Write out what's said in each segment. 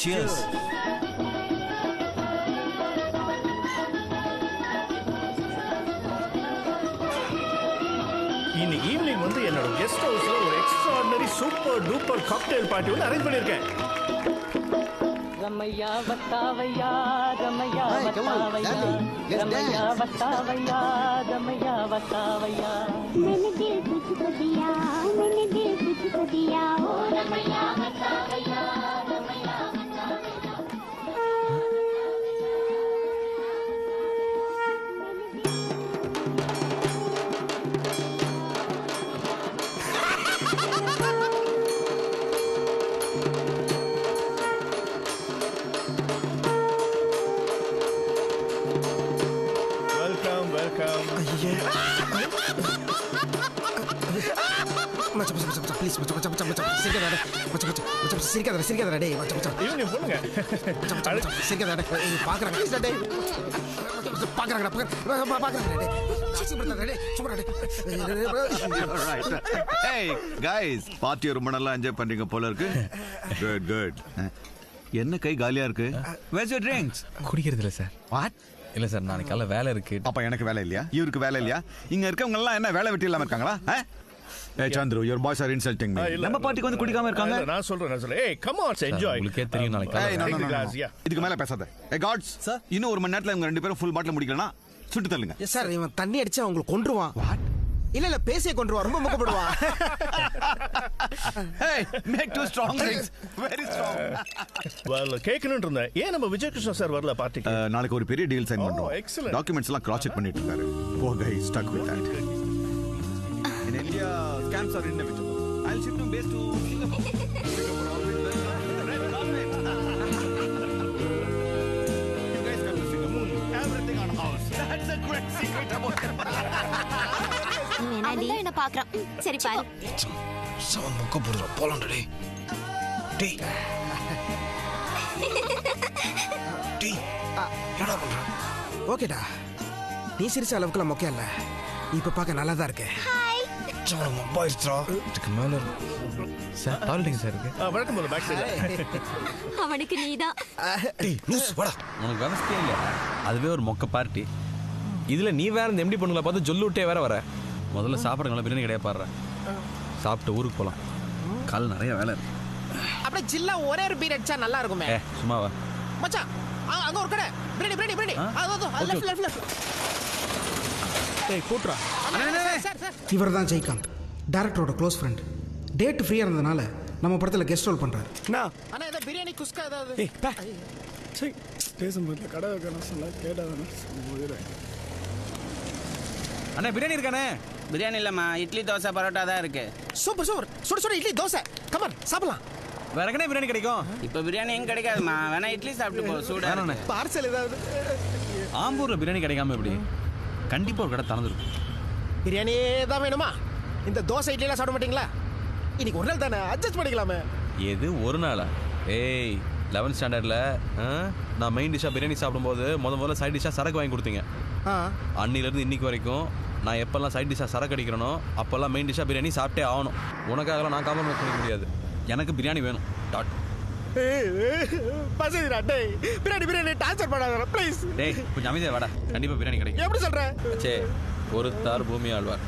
Cheers. இன்னைக்கு evening வந்து என்னோட கெஸ்ட் ஹவுஸ்ல ஒரு extraordinary super duper cocktail party வந்து அரேஞ்ச் பண்ணிருக்கேன். ரமையா வத்தாவையா ரமையா வத்தாவையா ரமையா வத்தாவையா ரமையா வத்தாவையா मैंने दिल तुझको दिया मैंने दिल तुझको दिया ओ रमैया वतावैया रमैया வெல்கம் வெல்கம். ஈவினிங் போடுங்க. Hey guys, பார்ட்டி ரொம்ப நல்லா என்ஜாய் பண்றீங்க போல இருக்கு. Good good. என்ன கை காலியா இருக்கு? Where's your drinks? குடிக்கிறது இல்லை சார். What? இல்லை சார், நாளைக்கு காலைல வேலை இருக்கு. அப்ப எனக்கு வேலை இல்லையா? இவருக்கு வேலை இல்லையா? இங்க இருக்கவங்க எல்லாம் என்ன வேலை வெட்டி இல்லாம இருக்காங்களா? Hey Chandru, your boys are insulting me. நம்ம பார்ட்டிக்கு வந்து குடிக்காம இருக்காங்க. நான் சொல்றேன். ஏய் கம் ஆன் என்ஜாய். உங்களுக்கே தெரியும் நாளைக்கு Hey, காலைல. no, no, no. இதுக்கு மேல பேசாத. Hey guards, இன்னும் ஒரு மணி நேரத்துல இவங்க ரெண்டு பேரும் ஃபுல் பாட்டில் முடிக்கலனா சுட்டு தள்ளுங்க. சார் இவன் தண்ணி அடிச்சு அவங்களுக்கு கொன்றுவான். இல்ல பேசிய கொன்றுவான், ரொம்ப முகப்படுவான். Hey, make two strong drinks. Very strong. well கேக்கணும்னு இருந்தேன். ஏன் நம்ம விஜய் கிருஷ்ணா சார் வரல பார்ட்டிக்கு? நாளைக்கு ஒரு பெரிய டீல் சைன் பண்றோம். excellent. டாக்குமெண்ட்ஸ் எல்லாம் கிராஸ் செக் பண்ணிட்டு இருக்காரு. Poor guy is stuck with that. In India, scams are inevitable. I'll ship him base to Singapore. Singapore always the red carpet. You guys come to Singapore. Everything on house. That's a great secret about it. அவன் என்ன பாக்குறான். சரி பாரு. Seven முக்க போடுற போலாம் டேய். டேய். டேய். என்னடா பண்ற? ஓகேடா, நீ சிரிச்ச அளவுக்குலாம் மொக்கையா இல்ல. இப்ப பார்க்க நல்லா தான் இருக்கு. சவன் மொபைல்ஸ்ரா. இதுக்கு மேல சார் டாய்லெட் சார் இருக்கு. வணக்கம் போல பேக் சைடு. அவனுக்கு நீதான். டேய் லூஸ் வாடா. உனக்கு व्यवस्था இல்ல. அதுவே ஒரு மொக்க பார்ட்டி. இதுல நீ வேற இந்த எம்டி பொண்ணுங்கள பார்த்து ஜொல்லுட்டே வேற வர. முதல்ல சாப்பிடுங்களா, பிரியாணி கடையா பாடுற. சாப்பிட்டு ஊருக்கு போலாம். கால் நிறைய வேலை இருக்கு. அப்படியே ஜில்லா ஒரே ஒரு பீர் அடிச்சா நல்லா இருக்குமே. சும்மாவா மச்சான், அங்க ஒரு கடை பிரியாணி. லெஃப்ட். டேய் கூட்றா. இவர்தான் ஜெயகாந்த், டைரக்டரோட க்ளோஸ் ஃப்ரெண்ட். டேட் ஃப்ரீயா இருந்தனால நம்ம படத்துல கெஸ்ட் ரோல் பண்றாரு. அண்ணா இந்த பிரியாணி குஸ்கா ஏதாவது. சரி பேசும்போது கடை வைக்கணும் சொல்ல கேட்டாதானே. அண்ணா பிரியாணி இருக்கானே? பிரியாணி இல்லம்மா, இட்லி தோசை பரோட்டா தான் இருக்கு. சூப்பர் சுட இட்லி தோசை. கமான் சாப்பிடலாம். வேற எங்கனே பிரியாணி கிடைக்கும்? இப்ப பிரியாணி எங்க கிடைக்காதுமா, வேணா இட்லி சாப்பிட்டு போ. சூடா இருக்கு. பார்சல் ஏதாவது. ஆம்பூர்ல பிரியாணி கிடைக்காம எப்படி? கண்டிப்பா ஒரு கடை திறந்துருக்கும். பிரியாணியே தான் வேணுமா? இந்த தோசை இட்லி எல்லாம் சாப்பிட மாட்டீங்களா? இன்னைக்கு ஒரு நாள் தானே, அட்ஜஸ்ட் பண்ணிக்கலாமே. எது ஒரு நாளா? ஏய் 11th ஸ்டாண்டர்ட்ல நான் மெயின் டிஷ்ஷா பிரியாணி சாப்பிடும்போது முதல்ல சைட் டிஷ்ஷா சரக்கு வாங்கி கொடுத்தீங்க. அன்னிலிருந்து இன்னைக்கு வரைக்கும் நான் எப்பெல்லாம் சைட் டிஷ்ஷா சரக்கு அடிக்கிறனோ அப்பெல்லாம் மெயின் டிஷ்ஷா பிரியாணி சாப்பிட்டே ஆகணும். உனக்காகலாம் நான் காம்ப்ரமைஸ் பண்ணிக்க முடியாது. எனக்கு பிரியாணி வேணும். டாட். பசிடா டேய். பிரியாணி டார்ச்சர் பண்ணாதடா ப்ளீஸ். டேய் கொஞ்சம் அமைதியா வாடா. கண்டிப்பா பிரியாணி கிடைக்கும். எப்படி சொல்ற? சே ஒரு தார் பூமி ஆழ்வார்.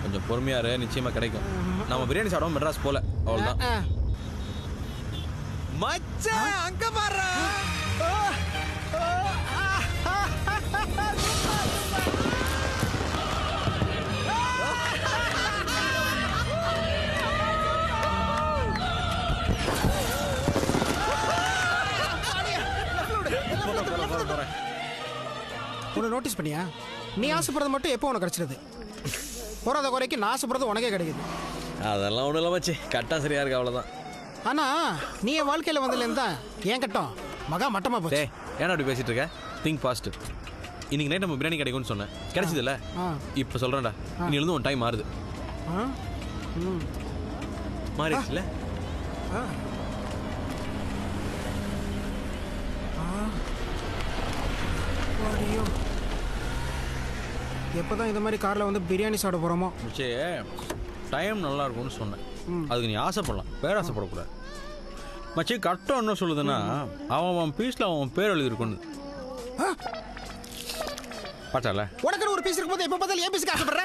கொஞ்சம் பொறுமையா இரு, நிச்சயமா கிடைக்கும். நம்ம பிரியாணி சாப்பிடாம மெட்ராஸ் போல, அவ்வளவுதான். மச்சான் அங்க பாரு. உன்னை நோட்டீஸ் பண்ணியா? நீ ஆசைப்படுறது மட்டும் எப்போ உனக்கு கிடைச்சிருது? போறாத குறைக்கு நான் ஆசைப்படுறது உனக்கே கிடைக்குது. அதெல்லாம் ஒன்றும் இல்லை மச்சி, கட்டா சரியா இருக்கு, அவ்வளோதான். ஆனா நீ என் வாழ்க்கையில வந்ததுலேருந்து தான் ஏன் கட்டம் மகா மட்டமா போச்சு. ஏன்னா அப்படி பேசிட்டு இருக்க? Think fast. இன்னைக்கு நைட் நம்ம பிரியாணி கிடைக்கும்னு சொன்னேன், கிடைச்சது இல்லை? இப்போ சொல்கிறேன்டா, இனி எழுந்து உன் டைம் மாறுது. மாறிடுச்சுல? எப்போதான் இந்த மாதிரி காரில் வந்து பிரியாணி சாப்பிட போகிறோமோ. சரி, டைம் நல்லா இருக்கும்னு சொன்னேன். அதுக்கு நீ ஆசைப்படலாம், பேராசைப்படக்கூடாது. மச்சி கட்டம் என்ன சொல்லுதுன்னா அவன் பீஸ்ல அவன் பேர் எழுதிருக்கணும். பார்த்தால உனக்கு ஒரு பீஸ் இருக்கும்போது எப்போ பார்த்தாலும் ஏன் பீஸுக்கு ஆசைப்படுற?